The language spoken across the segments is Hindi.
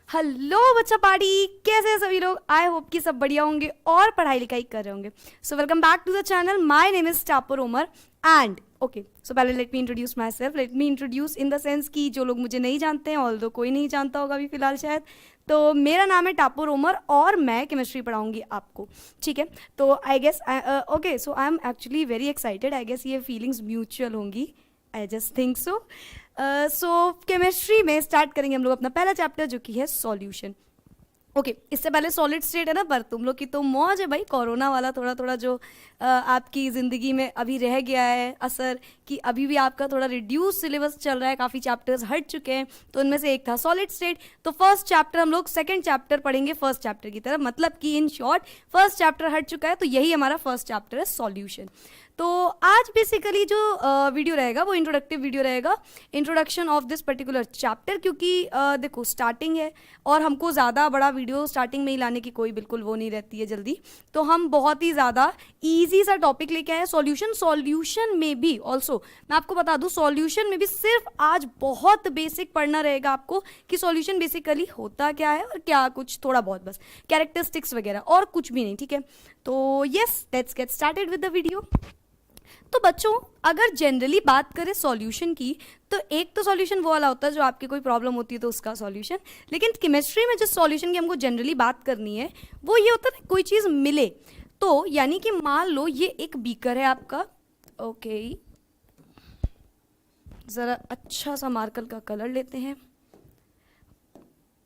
हेलो बच्चा पार्टी, कैसे हैं सभी लोग। आई होप कि सब बढ़िया होंगे और पढ़ाई लिखाई कर रहे होंगे। So welcome back to the channel. My name is टापर उमर एंड ओके, सो पहले let me introduce myself. Let me introduce in the sense कि जो लोग मुझे नहीं जानते हैं, ऑल्दो कोई नहीं जानता होगा अभी फिलहाल शायद, तो मेरा नाम है टापुर उमर और मैं केमिस्ट्री पढ़ाऊंगी आपको। ठीक है, तो I guess okay, so I am actually very excited. I guess ये फीलिंग्स म्यूचुअल होंगी, I just think so. So chemistry में स्टार्ट करेंगे हम लोग अपना पहला चैप्टर जो कि है सॉल्यूशन। ओके, इससे पहले सॉलिड स्टेट है ना, पर तुम लोग की तो मौज है भाई। कोरोना वाला थोड़ा थोड़ा जो आपकी ज़िंदगी में अभी रह गया है असर, कि अभी भी आपका थोड़ा रिड्यूस सिलेबस चल रहा है, काफ़ी चैप्टर्स हट चुके हैं, तो उनमें से एक था सॉलिड स्टेट। तो फर्स्ट चैप्टर हम लोग सेकंड चैप्टर पढ़ेंगे फर्स्ट चैप्टर की तरह, मतलब कि इन शॉर्ट फर्स्ट चैप्टर हट चुका है, तो यही हमारा फर्स्ट चैप्टर है सॉल्यूशन। तो आज बेसिकली जो वीडियो रहेगा वो इंट्रोडक्टिव वीडियो रहेगा, introduction of this particular chapter, क्योंकि देखो स्टार्टिंग है और हमको ज़्यादा बड़ा वीडियो स्टार्टिंग में ही लाने की कोई बिल्कुल वो नहीं रहती है जल्दी, तो हम बहुत ही ज़्यादा ईजी सा टॉपिक लेके आए सॉल्यूशन। सॉल्यूशन में भी ऑल्सो मैं आपको बता दूं, सॉल्यूशन में भी सिर्फ आज बहुत बेसिक पढ़ना रहेगा आपको कि सॉल्यूशन बेसिकली होता क्या है और क्या कुछ थोड़ा बहुत बस कैरेक्टरिस्टिक्स वगैरह, और कुछ भी नहीं। ठीक है, तो yes let's get started with the video. तो बच्चों, अगर जनरली बात करें सॉल्यूशन की, तो एक तो सॉल्यूशन वो वाला होता है जो आपकी कोई प्रॉब्लम होती है तो उसका सॉल्यूशन, लेकिन केमिस्ट्री में जिस सॉल्यूशन की हमको जनरली बात करनी है वो ये होता है कोई चीज़ मिले। तो यानी कि मान लो ये एक बीकर है आपका, ओके, ज़रा अच्छा सा मार्कर का कलर लेते हैं,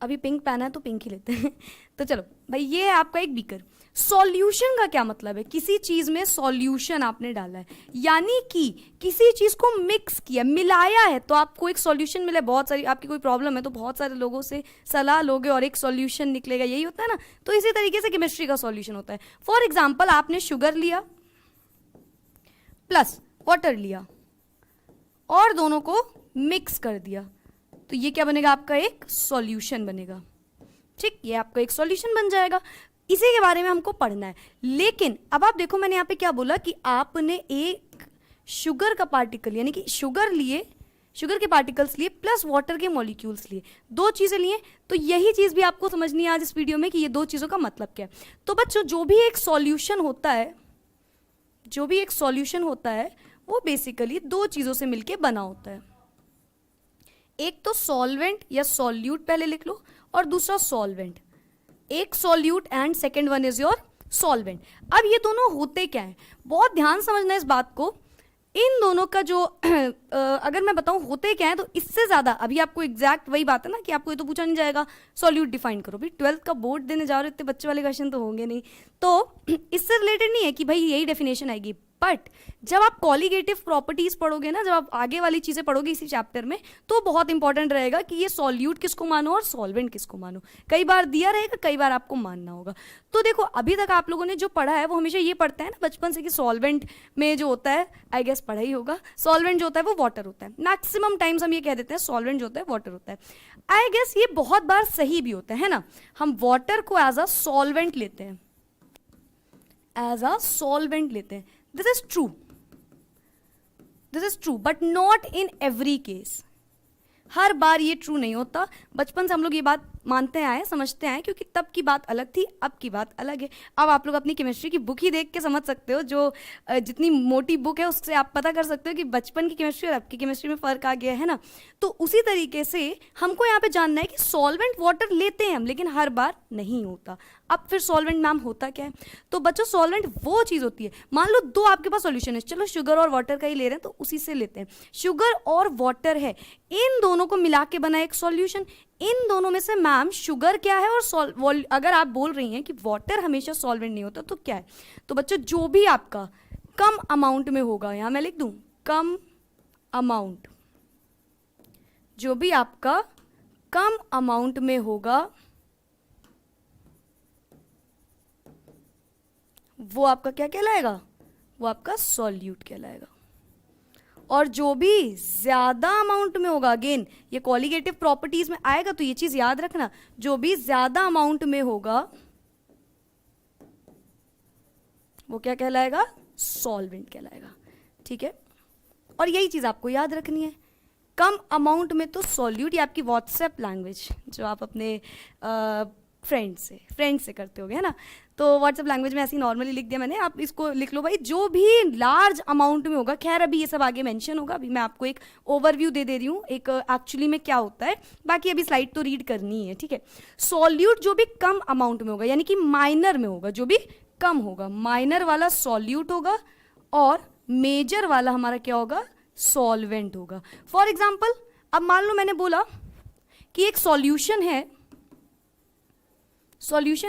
अभी पिंक पहना है तो पिंक ही लेते हैं तो चलो भाई, ये है आपका एक बीकर। सॉल्यूशन का क्या मतलब है, किसी चीज में सॉल्यूशन आपने डाला है, यानी कि किसी चीज को मिक्स किया, मिलाया है, तो आपको एक सॉल्यूशन मिले। बहुत सारी आपकी कोई प्रॉब्लम है तो बहुत सारे लोगों से सलाह लोगे और एक सॉल्यूशन निकलेगा, यही होता है ना। तो इसी तरीके से केमिस्ट्री का सॉल्यूशन होता है। फॉर एग्जाम्पल, आपने शुगर लिया प्लस वाटर लिया और दोनों को मिक्स कर दिया, तो ये क्या बनेगा, आपका एक सॉल्यूशन बनेगा। ठीक, ये आपका एक सॉल्यूशन बन जाएगा। इसी के बारे में हमको पढ़ना है। लेकिन अब आप देखो, मैंने यहाँ पे क्या बोला कि आपने एक शुगर का पार्टिकल, यानी कि शुगर लिए, शुगर के पार्टिकल्स लिए प्लस वाटर के मॉलिक्यूल्स लिए, दो चीज़ें लिए। तो यही चीज़ भी आपको समझनी है आज इस वीडियो में कि ये दो चीज़ों का मतलब क्या है। तो बच्चों, जो भी एक सॉल्यूशन होता है, जो भी एक सॉल्यूशन होता है वो बेसिकली दो चीज़ों से मिलके बना होता है। एक तो सॉल्वेंट या सॉल्यूट पहले लिख लो, और दूसरा सॉल्वेंट। एक solute and second one is your solvent. अब ये दोनों होते क्या है, बहुत ध्यान समझना इस बात को। इन दोनों का जो अगर मैं बताऊं होते क्या है, तो इससे ज़्यादा अभी आपको एग्जैक्ट वही बात है ना कि आपको ये तो पूछा नहीं जाएगा सॉल्यूट डिफाइन करो। भाई 12th का बोर्ड देने जा रहे हो, इतने बच्चे वाले क्वेश्चन तो होंगे नहीं, तो इससे रिलेटेड नहीं है कि भाई यही डेफिनेशन आएगी। बट जब आप कॉलीगेटिव प्रॉपर्टीज पढ़ोगे ना, जब आप आगे वाली चीज़ें पढ़ोगे इसी चैप्टर में, तो बहुत इंपॉर्टेंट रहेगा कि ये सॉल्यूट किसको मानो और सॉल्वेंट किसको मानो। कई बार दिया रहेगा, कई बार आपको मानना होगा। तो देखो, अभी तक आप लोगों ने जो पढ़ा है वो हमेशा ये पढ़ते हैं ना बचपन से कि सॉल्वेंट में जो होता है, आई गेस पढ़ा ही होगा, सॉल्वेंट जो होता है वो वाटर होता है। मैक्सिमम टाइम्स हम ये कह देते हैं सॉल्वेंट जो होता है वाटर होता है। आई गेस ये बहुत बार सही भी होता है ना, हम वाटर को एज अ सॉल्वेंट लेते हैं, एज अ सॉल्वेंट लेते हैं। This is true, this is true, but not in every case. हर बार ये ट्रू नहीं होता। बचपन से हम लोग ये बात मानते आए, समझते आए, क्योंकि तब की बात अलग थी, अब की बात अलग है। अब आप लोग अपनी केमिस्ट्री की बुक ही देख के समझ सकते हो, जो जितनी मोटी बुक है उससे आप पता कर सकते हो कि बचपन की केमिस्ट्री और अब की केमिस्ट्री में फ़र्क आ गया है ना। तो उसी तरीके से हमको यहाँ पे जानना है कि सॉल्वेंट वाटर लेते हैं हम, लेकिन हर बार नहीं होता। अब फिर सॉल्वेंट मैम होता क्या है, तो बच्चों सॉल्वेंट वो चीज़ होती है, मान लो दो आपके पास सॉल्यूशन है, चलो शुगर और वाटर का ही ले रहे हैं तो उसी से लेते हैं। शुगर और वाटर है, इन दोनों को मिला के बना एक सॉल्यूशन। इन दोनों में से मैम शुगर क्या है और अगर आप बोल रही हैं कि वाटर हमेशा सॉल्वेंट नहीं होता, तो क्या है, तो बच्चों जो भी आपका कम अमाउंट में होगा, यहां मैं लिख दूं कम अमाउंट, जो भी आपका कम अमाउंट में होगा वो आपका क्या कहलाएगा, वो आपका सॉल्यूट कहलाएगा। और जो भी ज्यादा अमाउंट में होगा, अगेन ये कॉलीगेटिव प्रॉपर्टीज में आएगा, तो ये चीज याद रखना, जो भी ज्यादा अमाउंट में होगा वो क्या कहलाएगा, सॉल्वेंट कहलाएगा। ठीक है, और यही चीज आपको याद रखनी है। कम अमाउंट में तो सॉल्यूट, या आपकी व्हाट्सएप लैंग्वेज जो आप अपने फ्रेंड से करते होगे, है ना, तो व्हाट्सएप लैंग्वेज में ऐसे ही नॉर्मली लिख दिया मैंने, आप इसको लिख लो भाई, जो भी लार्ज अमाउंट में होगा, खैर अभी ये सब आगे मेंशन होगा, अभी मैं आपको एक ओवरव्यू दे रही हूँ एक एक्चुअली में क्या होता है, बाकी अभी स्लाइड तो रीड करनी है, ठीक है। सॉल्यूट जो भी कम अमाउंट में होगा, यानी कि माइनर में होगा, जो भी कम होगा, माइनर वाला सॉल्यूट होगा, और मेजर वाला हमारा क्या होगा, सॉल्वेंट होगा। फॉर एग्जाम्पल, अब मान लो मैंने बोला कि एक सॉल्यूशन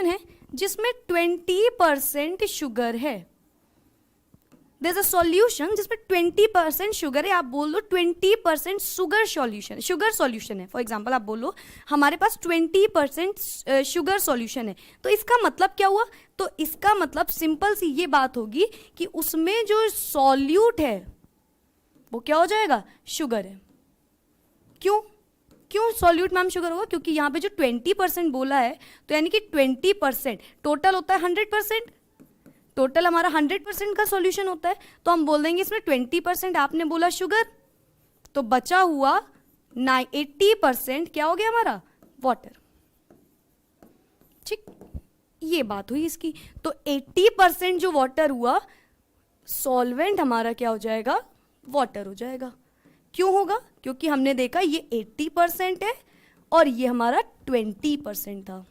है जिसमें 20% शुगर है। देयर इज अ सॉल्यूशन जिसमें 20% शुगर है, आप बोल लो 20% शुगर सॉल्यूशन है। फॉर एग्जांपल आप बोलो हमारे पास 20% शुगर सॉल्यूशन है, तो इसका मतलब क्या हुआ, तो इसका मतलब सिंपल सी ये बात होगी कि उसमें जो सॉल्यूट है वो क्या हो जाएगा, शुगर है। क्यों सॉल्यूट मैम शुगर होगा, क्योंकि यहाँ पे जो 20% बोला है, तो यानी कि 20% टोटल होता है 100%, टोटल हमारा 100% का सॉल्यूशन होता है, तो हम बोल देंगे इसमें 20% आपने बोला शुगर, तो बचा हुआ 80% क्या हो गया हमारा, वाटर। ठीक, ये बात हुई इसकी। तो 80% जो वाटर हुआ, सॉल्वेंट हमारा क्या हो जाएगा, वाटर हो जाएगा। क्यों होगा, क्योंकि हमने देखा ये 80% है और ये हमारा 20% था।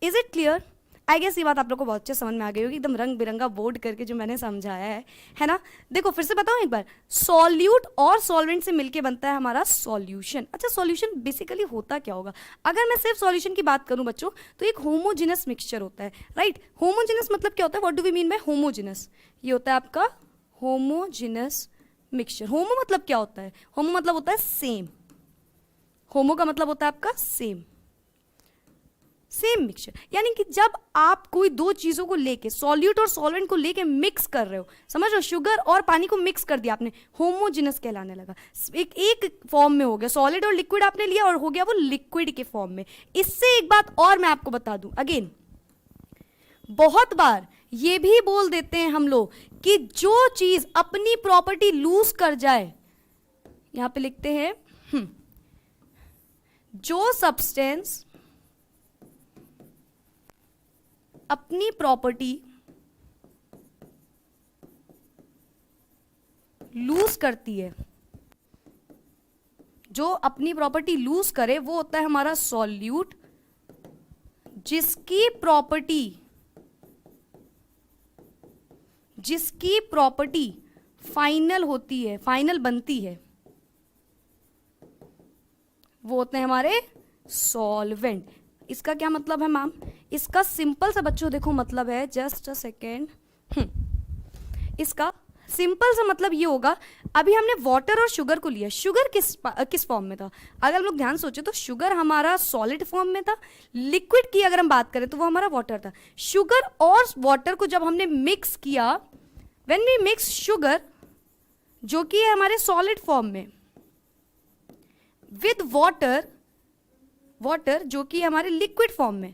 Is it clear? I guess ये बात आप लोग को बहुत अच्छे समझ में आ गई होगी, एकदम रंग बिरंगा बोर्ड करके जो मैंने समझाया है ना। देखो फिर से बताऊं एक बार, सॉल्यूट और सॉल्वेंट से मिलके बनता है हमारा सॉल्यूशन। अच्छा, सॉल्यूशन बेसिकली होता क्या होगा, अगर मैं सिर्फ सॉल्यूशन की बात करूं बच्चों, तो एक होमोजेनस मिक्सचर होता है, राइट। होमोजेनस मतलब क्या होता है, what do we mean by homogeneous, ये होता है आपका होमोजेनस मिक्सचर। होमो मतलब क्या होता है, होमो मतलब होता है सेम, होमो का मतलब होता है आपका सेम मिक्सचर, यानी कि जब आप कोई दो चीजों को लेके, सॉल्यूट और सॉल्वेंट को लेके मिक्स कर रहे हो, समझ रहे हो, शुगर और पानी को मिक्स कर दिया आपने, होमोजेनस कहलाने लगा। एक फॉर्म में हो गया, सॉलिड और लिक्विड आपने लिया और हो गया वो लिक्विड के फॉर्म में। इससे एक बात और मैं आपको बता दूं, अगेन बहुत बार ये भी बोल देते हैं हम लोग कि जो चीज अपनी प्रॉपर्टी लूज कर जाए, यहां पे लिखते हैं जो सब्सटेंस अपनी प्रॉपर्टी लूज करती है, जो अपनी प्रॉपर्टी लूज करे वो होता है हमारा सॉल्यूट, जिसकी प्रॉपर्टी फाइनल होती है, फाइनल बनती है, वो होते हैं हमारे सॉल्वेंट। इसका क्या मतलब है मैम, इसका सिंपल सा बच्चों देखो मतलब है, जस्ट अ सेकेंड, इसका सिंपल सा मतलब ये होगा, अभी हमने वाटर और शुगर को लिया, शुगर किस फॉर्म में था, अगर हम लोग ध्यान सोचे तो शुगर हमारा सॉलिड फॉर्म में था, लिक्विड की अगर हम बात करें तो वो हमारा वाटर था। शुगर और वाटर को जब हमने मिक्स किया, व्हेन वी मिक्स शुगर जो कि है हमारे सॉलिड फॉर्म में विद वाटर जो कि हमारे लिक्विड फॉर्म में,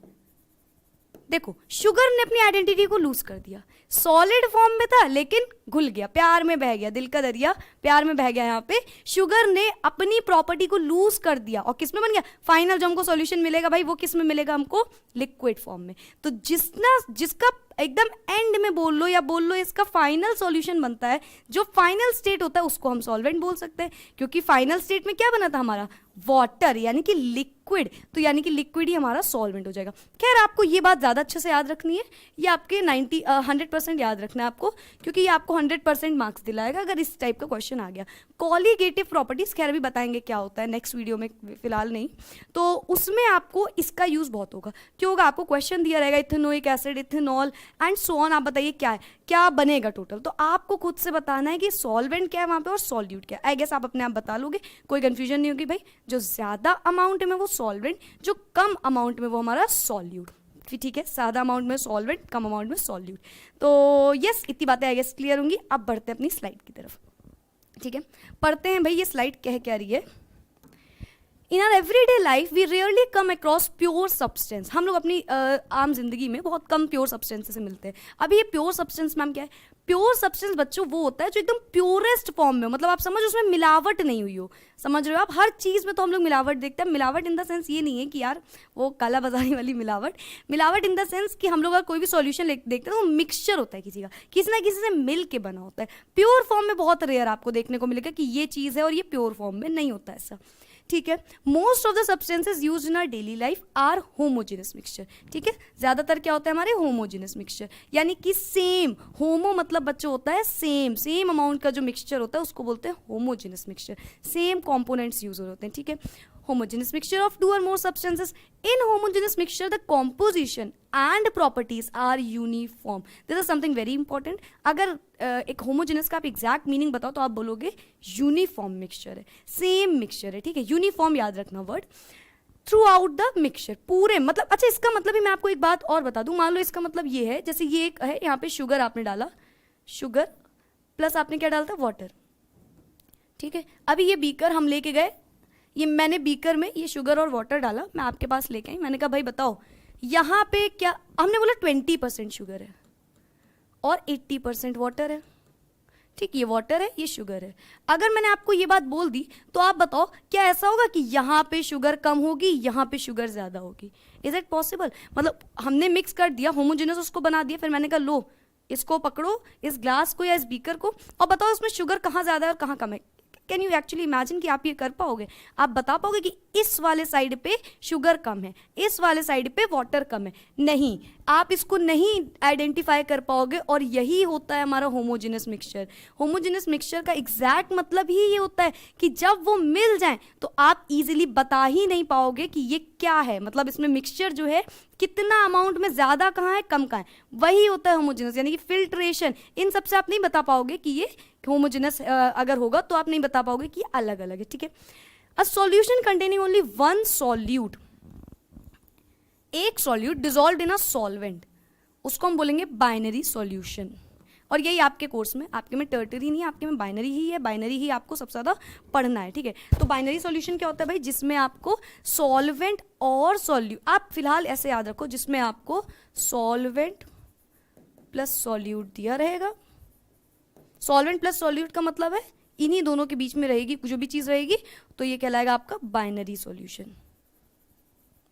देखो शुगर ने अपनी आइडेंटिटी को लूज कर दिया, सॉलिड फॉर्म में था लेकिन घुल गया, प्यार में बह गया, दिल का दरिया प्यार में बह गया। यहाँ पे शुगर ने अपनी प्रॉपर्टी को लूज कर दिया और किस में बन गया, फाइनल जो हमको सॉल्यूशन मिलेगा भाई वो किस में मिलेगा हमको, लिक्विड फॉर्म में। तो जिसका एकदम एंड में बोल लो या बोल लो इसका फाइनल सॉल्यूशन बनता है, जो फाइनल स्टेट होता है उसको हम सॉल्वेंट बोल सकते हैं, क्योंकि फाइनल स्टेट में क्या बना था हमारा, वाटर यानी कि लिक्विड, तो यानी कि लिक्विड ही हमारा सॉल्वेंट हो जाएगा। खैर आपको ये बात ज़्यादा अच्छे से याद रखनी है, ये आपके 100% याद रखना है आपको, क्योंकि ये आपको 100% मार्क्स दिलाएगा अगर इस टाइप का क्वेश्चन आ गया। कॉलीगेटिव प्रॉपर्टीज खैर अभी बताएंगे क्या होता है नेक्स्ट वीडियो में, फिलहाल नहीं, तो उसमें आपको इसका यूज बहुत होगा। क्यों होगा, आपको क्वेश्चन दिया रहेगा ethanoic acid, ethanol and so on, आप बताइए क्या है, क्या बनेगा टोटल, तो आपको खुद से बताना है कि सॉल्वेंट क्या है वहां पे और सॉल्यूट क्या है। आई गेस आप अपने आप बता लोगे, कोई कंफ्यूजन नहीं होगी भाई, जो ज्यादा अमाउंट में वो सॉल्वेंट, जो कम अमाउंट में वो हमारा सॉल्यूट, ठीक है, ज्यादा अमाउंट में सॉल्वेंट, कम अमाउंट में सॉल्यूट। तो यस, इतनी बातें आई गेस क्लियर होंगी। अब बढ़ते हैं अपनी स्लाइड की तरफ, ठीक है, पढ़ते हैं भाई ये स्लाइड कह क्या रही है। In our everyday life we rarely come across pure substance. हम लोग अपनी आम जिंदगी में बहुत कम प्योर सब्सटेंस से मिलते हैं। अभी ये प्योर सब्सटेंस मैम क्या है? प्योर सब्सटेंस बच्चों वो होता है जो एकदम प्योरेस्ट फॉर्म में, मतलब आप समझ उसमें मिलावट नहीं हुई हो। समझ रहे हो आप? हर चीज़ में तो हम लोग मिलावट देखते हैं। मिलावट इन द सेंस ये नहीं है कि यार वो काला बाजारी वाली मिलावट। मिलावट इन द सेंस कि हम लोग अगर कोई भी सॉल्यूशन देखते हैं तो वो मिक्सचर होता है किसी का, किसी ना किसी से मिल के बना होता है। प्योर फॉर्म में बहुत रेयर आपको देखने को मिलेगा कि ये चीज़ है और ये प्योर फॉर्म में नहीं होता ऐसा। ठीक है। Most of the substances used in our daily life are homogeneous mixture. ठीक है, ज्यादातर क्या होता है हमारे होमोजेनस मिक्सचर, यानी कि सेम। होमो मतलब बच्चों होता है सेम, सेम अमाउंट का जो मिक्सचर होता है उसको बोलते हैं homogeneous mixture. Same components use होते हैं। ठीक है, homogeneous mixture of two or more substances. In homogeneous mixture the composition and properties are uniform. This is something very important. अगर एक homogeneous का आप exact meaning बताओ तो आप बोलोगे uniform mixture है, same mixture है। ठीक है, uniform याद रखना word। Through out the mixture, पूरे मतलब, अच्छा इसका मतलब ही मैं आपको एक बात और बता दूं। मान लो इसका मतलब ये है, जैसे ये एक है, यहाँ पे शुगर आपने डाला, शुगर प्लस आपने क्या डालता, वाटर। ठीक है, अभी ये बीकर हम लेके गए, ये मैंने बीकर में ये शुगर और वाटर डाला, मैं आपके पास लेके आई, मैंने कहा भाई बताओ यहाँ पे क्या, हमने बोला 20% शुगर है और 80% वाटर है। ठीक, ये वाटर है, ये शुगर है। अगर मैंने आपको ये बात बोल दी तो आप बताओ क्या ऐसा होगा कि यहाँ पे शुगर कम होगी, यहाँ पे शुगर ज़्यादा होगी? Is it possible? मतलब हमने मिक्स कर दिया, होमोजेनस उसको बना दिया, फिर मैंने कहा लो इसको पकड़ो, इस ग्लास को या इस बीकर को, और बताओ उसमें शुगर कहाँ ज़्यादा है और कहाँ कम है। कैन यू एक्चुअली इमेजिन कि आप ये कर पाओगे? आप बता पाओगे कि इस वाले साइड पे शुगर कम है, इस वाले साइड पे वाटर कम है? नहीं, आप इसको नहीं आइडेंटिफाई कर पाओगे। और यही होता है हमारा होमोजेनस मिक्सचर। होमोजेनस मिक्सचर का एग्जैक्ट मतलब ही ये होता है कि जब वो मिल जाए तो आप इजीली बता ही नहीं पाओगे कि ये क्या है, मतलब इसमें मिक्सचर जो है कितना अमाउंट में ज़्यादा कहाँ है, कम कहाँ है, वही होता है होमोजेनस। यानी कि फिल्ट्रेशन, इन सबसे आप नहीं बता पाओगे कि ये होमोजेनस अगर होगा तो आप नहीं बता पाओगे कि अलग अलग है। ठीक है, a solution containing only one solute, एक solute dissolved in a solvent, उसको हम बोलेंगे बाइनरी सॉल्यूशन। और यही आपके कोर्स में, आपके में टर्टरी नहीं है, आपके में बाइनरी ही है, बाइनरी ही आपको सबसे ज़्यादा पढ़ना है। ठीक है, तो बाइनरी सॉल्यूशन क्या होता है भाई? जिसमें आपको सॉल्वेंट और सॉल्यूट, आप फिलहाल ऐसे याद रखो, जिसमें आपको सॉल्वेंट प्लस सॉल्यूट दिया रहेगा। सॉल्वेंट प्लस सॉल्यूट का मतलब है इन्हीं दोनों के बीच में रहेगी जो भी चीज़ रहेगी, तो ये कहलाएगा आपका बाइनरी सॉल्यूशन।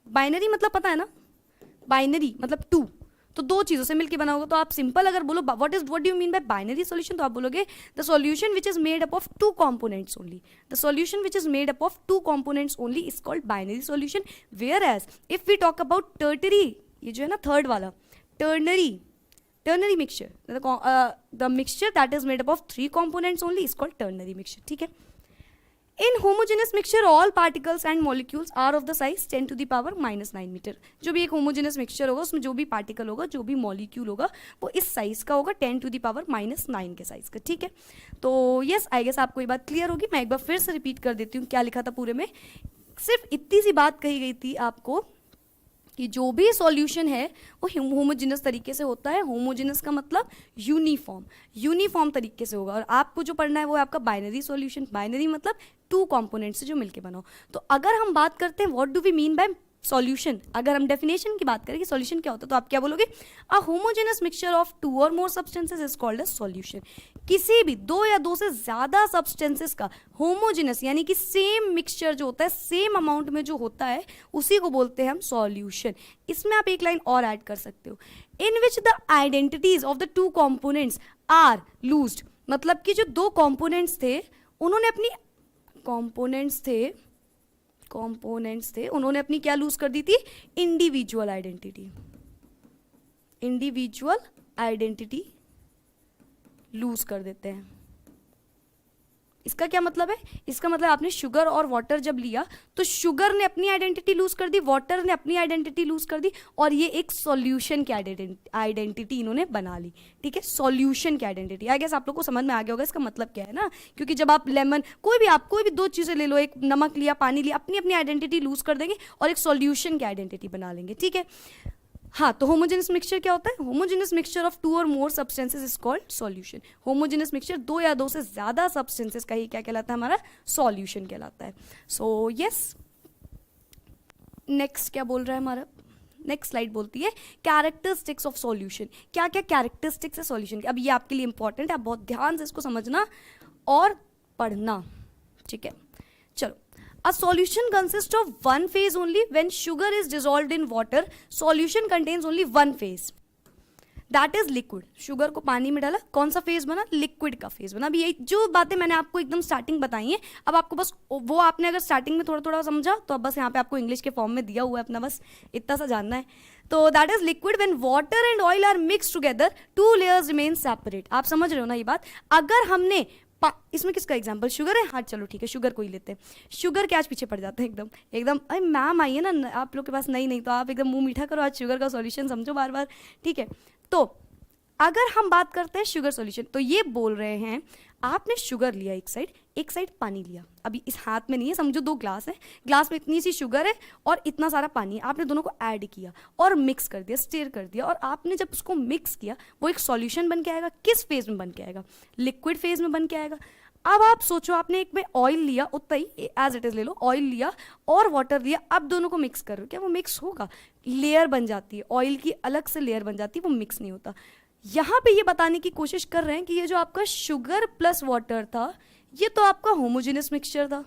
बाइनरी मतलब पता है ना, बाइनरी मतलब टू, तो दो चीजों से मिलकर बना होगा। तो आप सिंपल अगर बोलो what do you mean by binary solution, तो आप बोलोगे the solution which is made up of two components only. The solution which is made up of two components only is called binary solution. Whereas if we talk about tertiary, ये जो है ना थर्ड वाला, ternary mixture, the mixture that is made up of three components only is called ternary mixture. ठीक है, in homogeneous mixture all particles and molecules are of the size 10 to the power -9 metre. जो भी एक homogeneous mixture होगा उसमें जो भी पार्टिकल होगा, जो भी मॉलिक्यूल होगा, वो इस साइज का होगा, 10 to the power -9 के साइज का। ठीक है, तो यस आई गेस आपको ये बात क्लियर होगी। मैं एक बार फिर से रिपीट कर देती हूँ क्या लिखा था पूरे में। सिर्फ इतनी सी बात कही गई थी आपको कि जो भी सॉल्यूशन है वो होमोजेनस तरीके से होता है। होमोजेनस का मतलब यूनिफॉर्म तरीके से होगा। और आपको जो पढ़ना है वो है आपका बाइनरी सॉल्यूशन। बाइनरी मतलब टू कंपोनेंट से जो मिलके बनाओ। तो अगर हम बात करते हैं what do we mean by solution, अगर हम डेफिनेशन की बात करें कि सॉल्यूशन क्या होता है, तो आप क्या बोलोगे? अ होमोजेनस मिक्सचर ऑफ टू और मोर substances is called a solution. किसी भी दो या दो से ज्यादा सब्सटेंसेस का होमोजेनस यानी कि सेम मिक्सचर जो होता है, सेम अमाउंट में जो होता है, उसी को बोलते हैं हम सॉल्यूशन। इसमें आप एक लाइन और ऐड कर सकते हो, in which the identities of the two components are loosed. मतलब कि जो दो कॉम्पोनेंट्स थे उन्होंने अपनी उन्होंने अपनी क्या लूज कर दी थी? इंडिविजुअल आइडेंटिटी लूज कर देते हैं। इसका क्या मतलब है? इसका मतलब आपने शुगर और वाटर जब लिया तो शुगर ने अपनी आइडेंटिटी लूज कर दी, वाटर ने अपनी आइडेंटिटी लूज कर दी, और ये एक सॉल्यूशन की आइडेंटिटी इन्होंने बना ली। ठीक है, सॉल्यूशन की आइडेंटिटी। आई गेस आप लोग को समझ में आ गया होगा इसका मतलब क्या है ना। क्योंकि जब आप लेमन, कोई भी दो चीजें ले लो, एक नमक लिया, पानी लिया, अपनी अपनी आइडेंटिटी लूज कर देंगे और एक सॉल्यूशन की आइडेंटिटी बना लेंगे। ठीक है, हाँ, तो होमोजेनस मिक्सचर क्या होता है? होमोजेनस मिक्सचर ऑफ टू और मोर substances is called solution. Homogeneous mixture दो या दो से ज्यादा सब्सटेंसेस का ही क्या कहलाता है? हमारा सॉल्यूशन कहलाता है। सो यस, नेक्स्ट क्या बोल रहा है हमारा, नेक्स्ट स्लाइड बोलती है कैरेक्टरिस्टिक्स ऑफ सॉल्यूशन। क्या क्या कैरेक्टरिस्टिक्स है सॉल्यूशन की, अब ये आपके लिए इंपॉर्टेंट है, आप बहुत ध्यान से इसको समझना और पढ़ना, ठीक है। चलो, a solution consists of one phase only. When sugar is dissolved in water, solution contains only one phase, that is liquid. Sugar को पानी में डाला, कौन सा फेज बना, लिक्विड का फेज बना। अभी यही जो बातें मैंने आपको एकदम स्टार्टिंग बताई हैं, अब आपको बस वो आपने अगर स्टार्टिंग में थोड़ा थोड़ा समझा तो अब बस यहाँ पे आपको इंग्लिश के फॉर्म में दिया हुआ है अपना, बस इतना सा जानना है। तो that is liquid when water and oil are mix together, two layers remain separate. आप समझ रहे हो ना ये बात। अगर हमने इसमें किसका एग्जाम्पल, शुगर है, हाँ चलो ठीक है, शुगर को ही लेते हैं। शुगर के आज पीछे पड़ जाते हैं एकदम एकदम, अरे मैम आइए ना आप लोग के पास, नहीं तो आप एकदम मुंह मीठा करो, आज शुगर का सॉल्यूशन समझो बार बार, ठीक है। तो अगर हम बात करते हैं शुगर सॉल्यूशन, तो ये बोल रहे हैं आपने शुगर लिया एक साइड पानी लिया, अभी इस हाथ में नहीं है, समझो 2 ग्लास है, ग्लास में इतनी सी शुगर है और इतना सारा पानी है, आपने दोनों को ऐड किया और मिक्स कर दिया, स्टिर कर दिया, और आपने जब उसको मिक्स किया वो एक सॉल्यूशन बन के आएगा। किस फेज में बन के आएगा, लिक्विड फेज में बन के आएगा। अब आप सोचो, आपने एक में ऑयल लिया, उतना ही एज इट इज ले लो, ऑयल लिया और वाटर लिया, अब दोनों को मिक्स कर रहे हो, क्या वो मिक्स होगा, लेयर बन जाती है, ऑयल की अलग से लेयर बन जाती है, वो मिक्स नहीं होता। यहाँ पे ये बताने की कोशिश कर रहे हैं कि ये जो आपका शुगर प्लस वाटर था, ये तो आपका होमोजेनस मिक्सचर था,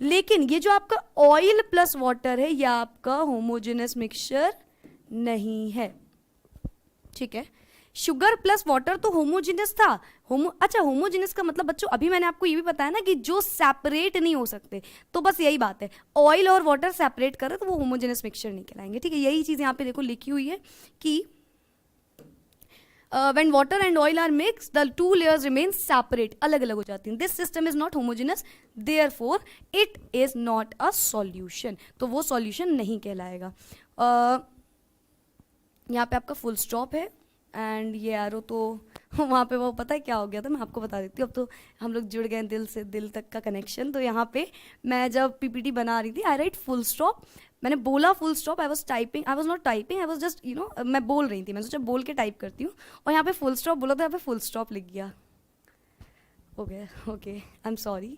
लेकिन ये जो आपका ऑयल प्लस वाटर है, ये आपका होमोजेनस मिक्सचर नहीं है, ठीक है। शुगर प्लस वाटर तो होमोजेनस था, अच्छा होमोजेनस का मतलब बच्चों अभी मैंने आपको ये भी बताया ना कि जो सेपरेट नहीं हो सकते, तो बस यही बात है, ऑयल और वाटर सेपरेट करे तो वो होमोजेनस मिक्सचर नहीं कहलाएंगे, ठीक है। यही चीज यहाँ पे देखो लिखी हुई है कि when water and oil are mixed, the 2 layers remain separate, अलग अलग हो जाती हैं। This system is not homogeneous, therefore it is not a solution, तो वो solution नहीं कहलाएगा। यहाँ पे आपका फुल स्टॉप है एंड ये एरो तो वहाँ पे वो पता है क्या हो गया था, मैं आपको बता देती हूँ। अब तो हम लोग जुड़ गए दिल से, दिल तक का कनेक्शन। तो यहाँ पे मैं जब पीपीटी बना रही थी, आई राइट फुल स्टॉप, मैंने बोला full stop, I was typing, I was not typing, I was just मैं बोल रही थी, मैंने सोचा बोल के टाइप करती हूँ, और यहाँ पे फुल स्टॉप बोला था, यहाँ पे फुल स्टॉप लिख गया, okay I am sorry.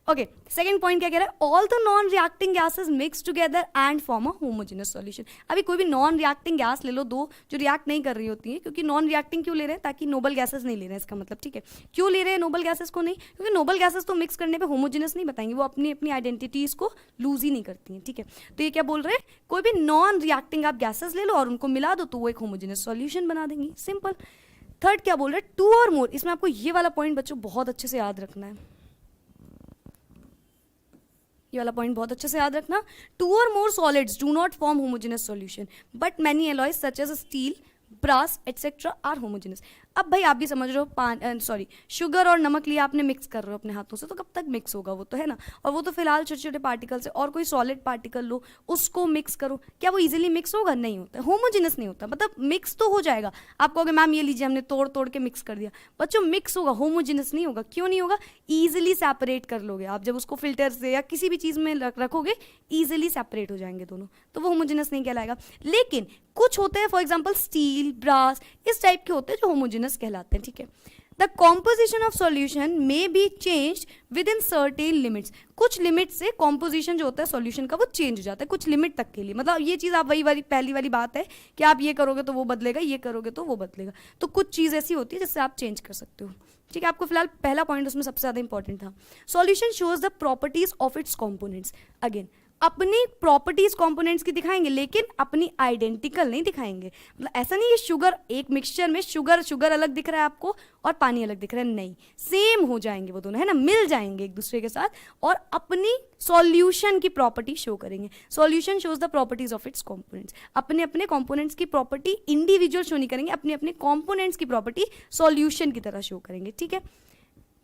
Okay, second point क्या कह रहा है, all the non reacting gases mix together and form a homogeneous solution. अभी कोई भी नॉन रिएक्टिंग गैस ले लो, 2 जो रिएक्ट नहीं कर रही होती है, क्योंकि नॉन रिएक्टिंग क्यों ले रहे हैं, ताकि नोबल गैसेस नहीं ले रहे हैं, इसका मतलब, ठीक है। क्यों ले रहे हैं नोबल गैसेस को नहीं, क्योंकि नोबल गैसेस तो मिक्स करने पर होमोजेनस नहीं बताएंगे, वो अपनी अपनी आइडेंटिटीज को लूज ही नहीं करती हैं, ठीक है। तो ये क्या बोल रहे हैं, कोई भी नॉन रिएक्टिंग आप गैसेस ले लो और उनको मिला दो तो वो एक होमोजेनस सॉल्यूशन बना देंगी, सिंपल। थर्ड क्या बोल रहे हैं, 2 और मोर, इसमें आपको ये वाला पॉइंट बच्चों बहुत अच्छे से याद रखना है, ये वाला पॉइंट बहुत अच्छे से याद रखना। 2 or more solids do not form homogeneous solution, but many alloys such as steel, brass etcetera are homogeneous. अब भाई आप भी समझ रहे हो, सॉरी शुगर और नमक लिया आपने, मिक्स कर रहे हो अपने हाथों से, तो कब तक मिक्स होगा वो, तो है ना। और वो तो फिलहाल छोटे छोटे पार्टिकल्स है, और कोई सॉलिड पार्टिकल लो उसको मिक्स करो, क्या वो इजीली मिक्स होगा, नहीं होता, होमोजेनस नहीं होता। मतलब मिक्स तो हो जाएगा, आप कहोगे मैम ये लीजिए हमने तोड़ तोड़ के मिक्स कर दिया, बच्चों मिक्स होगा, होमोजेनस नहीं होगा। क्यों नहीं होगा, ईजिली सेपरेट कर लोगे आप, जब उसको फिल्टर से या किसी भी चीज़ में रखोगे ईजिली सेपरेट हो जाएंगे दोनों, तो वो होमोजेनस नहीं कहलाएगा। लेकिन कुछ होते हैं, फॉर एग्जाम्पल स्टील, ब्रास, इस टाइप के होते हैं जो होमोजेनस कहलाते हैं, ठीक है। The composition of solution may be change with in certain limits. कुछ लिमिट से कॉम्पोजिशन जो होता है सॉल्यूशन का वो चेंज हो जाता है कुछ लिमिट तक के लिए। मतलब ये चीज़ आप वही वाली पहली वाली बात है कि आप ये करोगे तो वो बदलेगा, ये करोगे तो वो बदलेगा। तो कुछ चीज़ ऐसी होती है जिससे आप चेंज कर सकते हो, ठीक है। आपको फिलहाल पहला पॉइंट उसमें सबसे ज़्यादा इंपॉर्टेंट था। Solution shows the properties of its components. Again अपनी प्रॉपर्टीज कंपोनेंट्स की दिखाएंगे, लेकिन अपनी आइडेंटिकल नहीं दिखाएंगे। मतलब ऐसा नहीं है शुगर एक मिक्सचर में शुगर अलग दिख रहा है आपको और पानी अलग दिख रहा है, नहीं, सेम हो जाएंगे वो दोनों, है ना, मिल जाएंगे एक दूसरे के साथ, और अपनी सॉल्यूशन की प्रॉपर्टी शो करेंगे। Solution shows the properties of its components. अपने अपने कंपोनेंट्स की प्रॉपर्टी इंडिविजुअल शो नहीं करेंगे, अपने अपने कंपोनेंट्स की प्रॉपर्टी सॉल्यूशन की तरह शो करेंगे, ठीक है।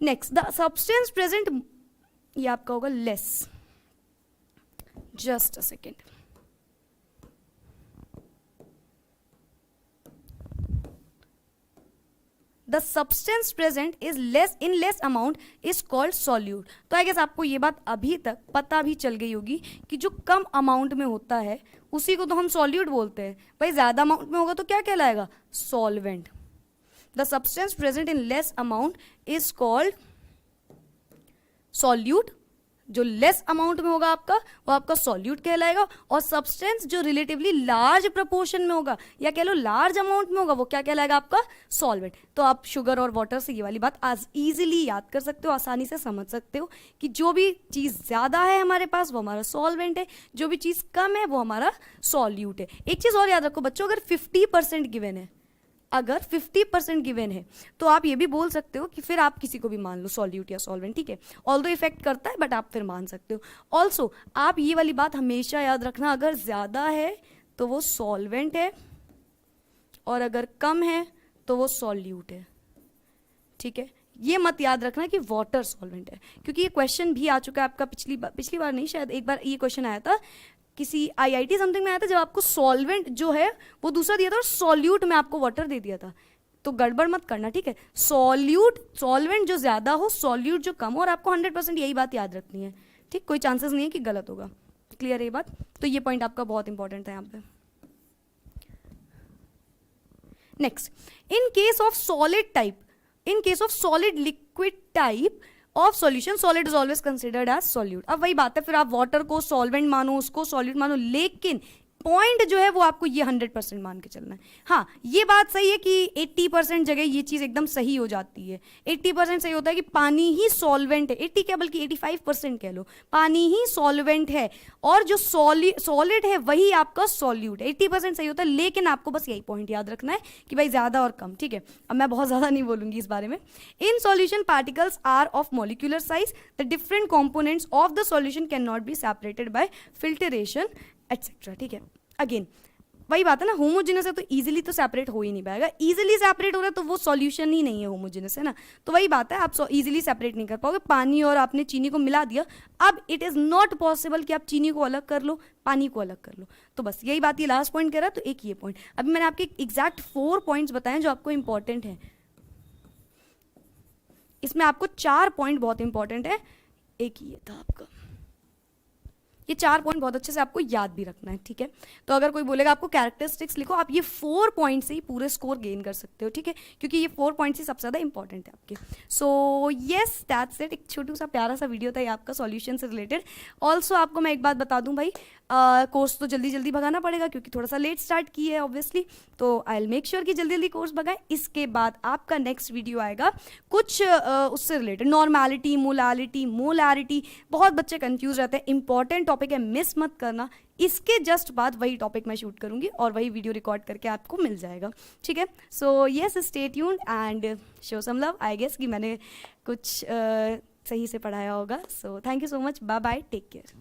नेक्स्ट, द सब्सटेंस प्रेजेंट, ये आपका होगा less, just a second. The substance present is less in less amount is called solute. तो आई गेस आपको ये बात अभी तक पता भी चल गई होगी कि जो कम अमाउंट में होता है उसी को तो हम सॉल्यूट बोलते हैं। भाई ज्यादा अमाउंट में होगा तो क्या कहलाएगा, solvent. The substance present in less amount is called solute. जो लेस अमाउंट में होगा आपका वो आपका सॉल्यूट कहलाएगा, और सब्सटेंस जो रिलेटिवली लार्ज प्रोपोर्शन में होगा या कह लो लार्ज अमाउंट में होगा वो क्या कहलाएगा आपका सॉल्वेंट। तो आप शुगर और वाटर से ये वाली बात आज ईजिली याद कर सकते हो, आसानी से समझ सकते हो कि जो भी चीज़ ज़्यादा है हमारे पास वो हमारा सॉल्वेंट है, जो भी चीज़ कम है वो हमारा सॉल्यूट है। एक चीज़ और याद रखो बच्चों, अगर 50% गिवन है, अगर 50% गिवन है तो आप ये भी बोल सकते हो कि फिर आप किसी को भी मान लो सॉल्यूट या सॉल्वेंट, ठीक है। ऑल्दो इफेक्ट करता है बट आप फिर मान सकते हो। ऑल्सो आप ये वाली बात हमेशा याद रखना, अगर ज़्यादा है तो वो सॉल्वेंट है और अगर कम है तो वो सॉल्यूट है, ठीक है। ये मत याद रखना कि वाटर सॉल्वेंट है, क्योंकि ये क्वेश्चन भी आ चुका है आपका पिछली बार नहीं, शायद एक बार ये क्वेश्चन आया था किसी IIT समथिंग में आया था, जब आपको सॉल्वेंट जो है वो दूसरा दिया था और सॉल्यूट में आपको वाटर दे दिया था। तो गड़बड़ मत करना, ठीक है। सॉल्वेंट जो ज़्यादा हो, सॉल्यूट जो कम हो, और आपको 100% यही बात याद रखनी है, ठीक। कोई चांसेस नहीं है कि गलत होगा। क्लियर है ये बात? तो ये पॉइंट आपका बहुत इंपॉर्टेंट है यहाँ पे। Next, in case of solid type, in case of solid liquid type of solution, solid is always considered as solute. अब वही बात है, फिर आप वाटर को सॉल्वेंट मानो, उसको सॉल्यूट मानो, लेकिन पॉइंट जो है वो आपको ये 100% मान के चलना है। हाँ, ये बात सही है कि 80% जगह ये चीज़ एकदम सही हो जाती है। 80% सही होता है कि पानी ही सॉल्वेंट है, 80 क्या बल्कि 85% कह लो, पानी ही सॉल्वेंट है और जो सॉलिड है वही आपका सॉल्यूट है। 80% सही होता है, लेकिन आपको बस यही पॉइंट याद रखना है कि भाई ज़्यादा और कम, ठीक है। अब मैं बहुत ज़्यादा नहीं बोलूँगी इस बारे में। In solution particles are of molecular size, the different components of the solution can not be separated by filtration etcetera, ठीक है। अगेन वही बात है ना, होमोजेनस है तो इजीली तो सेपरेट हो ही नहीं पाएगा। इजीली सेपरेट हो रहा है तो वो सॉल्यूशन ही नहीं है, होमोजेनस है ना। तो वही बात है, आप इजीली सेपरेट नहीं कर पाओगे। पानी और आपने चीनी को मिला दिया, अब इट इज़ नॉट पॉसिबल कि आप चीनी को अलग कर लो, पानी को अलग कर लो। तो बस यही बात, ये लास्ट पॉइंट कह रहा है। तो एक ये पॉइंट, अभी मैंने आपके एग्जैक्ट 4 पॉइंट्स बताए जो आपको इंपॉर्टेंट है। इसमें आपको 4 पॉइंट बहुत इंपॉर्टेंट है। एक ये था आपका, ये 4 पॉइंट बहुत अच्छे से आपको याद भी रखना है, ठीक है। तो अगर कोई बोलेगा आपको कैरेक्टरिस्टिक्स लिखो, आप ये 4 पॉइंट से ही पूरे स्कोर गेन कर सकते हो, ठीक है, क्योंकि ये 4 पॉइंट ही सबसे ज़्यादा इंपॉर्टेंट है आपके। So yes, that's it. एक छोटू सा प्यारा सा वीडियो था ये आपका सॉल्यूशन से रिलेटेड। ऑल्सो आपको मैं एक बात बता दूं भाई, कोर्स तो जल्दी जल्दी भगाना पड़ेगा क्योंकि थोड़ा सा लेट स्टार्ट की है ऑब्वियसली, तो आई विल मेक श्योर कि जल्दी जल्दी कोर्स भगाएं। इसके बाद आपका नेक्स्ट वीडियो आएगा कुछ उससे रिलेटेड, नॉर्मैलिटी, मोलारिटी। बहुत बच्चे कंफ्यूज रहते हैं, इंपॉर्टेंट टॉपिक है, मिस मत करना। इसके जस्ट बाद वही टॉपिक मैं शूट करूंगी और वही वीडियो रिकॉर्ड करके आपको मिल जाएगा, ठीक है। So yes, stay tuned and show some love. I guess कि मैंने कुछ सही से पढ़ाया होगा। So thank you so much, bye bye, take care.